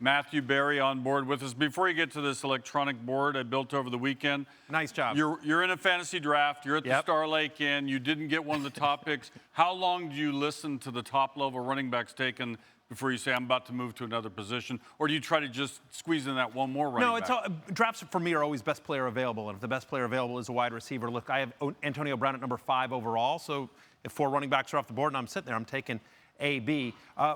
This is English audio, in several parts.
Matthew Berry on board with us. Before you get to this electronic board I built over the weekend. Nice job. You're in a fantasy draft. You're at the Star Lake Inn. You didn't get one of the top picks. How long do you listen to the top-level running backs taken before you say, I'm about to move to another position? Or do you try to just squeeze in that one more running back? No, drafts for me are always best player available. And if the best player available is a wide receiver, look, I have Antonio Brown at number 5 overall. So if 4 running backs are off the board and I'm sitting there, I'm taking AB.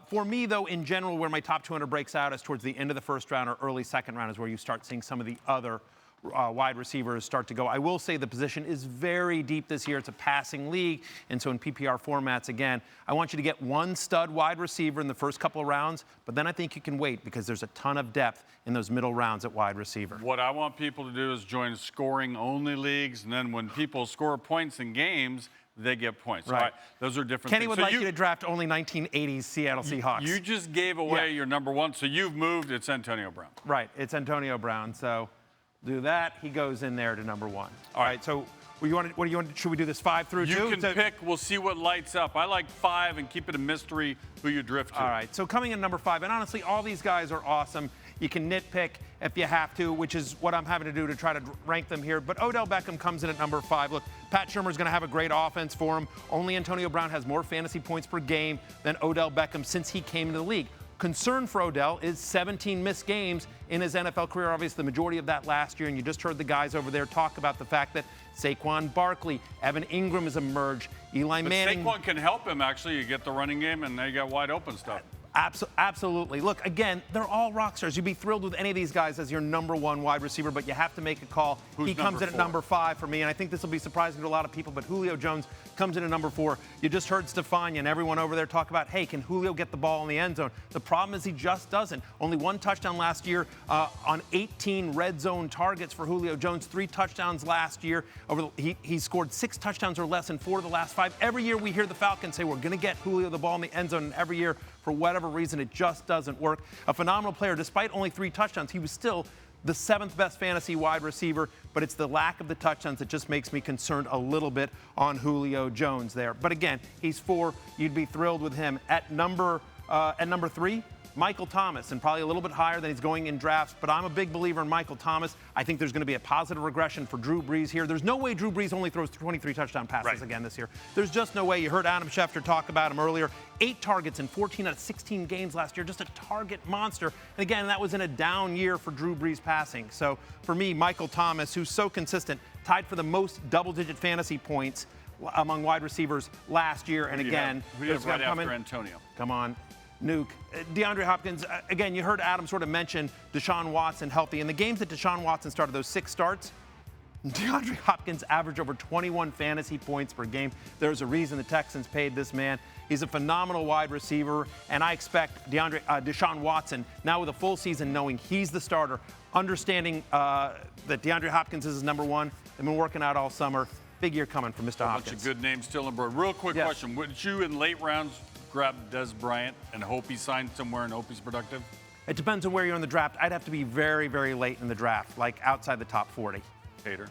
For me, though, in general, where my top 200 breaks out is towards the end of the first round or early second round is where you start seeing some of the other wide receivers start to go. I will say the position is very deep this year. It's a passing league. And so in PPR formats, again, I want you to get one stud wide receiver in the first couple of rounds, but then I think you can wait because there's a ton of depth in those middle rounds at wide receiver. What I want people to do is join scoring-only leagues, and then when people score points in games, they get points. Right. Those are different Kenny things. would like you to draft only 1980s Seattle Seahawks. You just gave away your number 1, so you've moved. It's Antonio Brown. Right. It's Antonio Brown. So do that. He goes in there to number 1. All right. So what do you want? Should we do this 5 through 2? You can pick. We'll see what lights up. I like 5 and keep it a mystery who you drift to. All right. So coming in number 5, and honestly, all these guys are awesome. You can nitpick if you have to, which is what I'm having to do to try to rank them here. But Odell Beckham comes in at number 5. Look, Pat Shurmur's going to have a great offense for him. Only Antonio Brown has more fantasy points per game than Odell Beckham since he came into the league. Concern for Odell is 17 missed games in his NFL career, obviously the majority of that last year. And you just heard the guys over there talk about the fact that Saquon Barkley, Evan Ingram has emerged, Eli Manning. Saquon can help him, actually. You get the running game, and they got wide open stuff. Absolutely. Look, again, they're all rock stars. You'd be thrilled with any of these guys as your number 1 wide receiver, but you have to make a call. Who's he comes in at number 5 for me, and I think this will be surprising to a lot of people, but Julio Jones comes in at number 4. You just heard Stefania and everyone over there talk about, hey, can Julio get the ball in the end zone? The problem is he just doesn't. Only 1 touchdown last year on 18 red zone targets for Julio Jones, 3 touchdowns last year. He scored 6 touchdowns or less in 4 of the last 5. Every year we hear the Falcons say, we're going to get Julio the ball in the end zone, and every year, for whatever reason, it just doesn't work. A phenomenal player. Despite only 3 touchdowns, he was still the 7th best fantasy wide receiver, but it's the lack of the touchdowns that just makes me concerned a little bit on Julio Jones there. But again, he's 4. You'd be thrilled with him. At number 3, Michael Thomas, and probably a little bit higher than he's going in drafts, but I'm a big believer in Michael Thomas. I think there's going to be a positive regression for Drew Brees here. There's no way Drew Brees only throws 23 touchdown passes again this year. There's just no way. You heard Adam Schefter talk about him earlier. 8 targets in 14 out of 16 games last year, just a target monster. And again, that was in a down year for Drew Brees passing. So for me, Michael Thomas, who's so consistent, tied for the most double-digit fantasy points among wide receivers last year. And again, we have right after Antonio. Come on. Nuke. DeAndre Hopkins, again, you heard Adam sort of mention Deshaun Watson healthy. In the games that Deshaun Watson started, those 6 starts, DeAndre Hopkins averaged over 21 fantasy points per game. There's a reason the Texans paid this man. He's a phenomenal wide receiver, and I expect Deshaun Watson, now with a full season, knowing he's the starter, understanding that DeAndre Hopkins is his number 1. They've been working out all summer. Big year coming for Mr. Hopkins. A bunch of good names still on board. Real quick question. Would you, in late rounds, grab Des Bryant and hope he signs somewhere and hope he's productive? It depends on where you're in the draft. I'd have to be very, very late in the draft, like outside the top 40. Hater.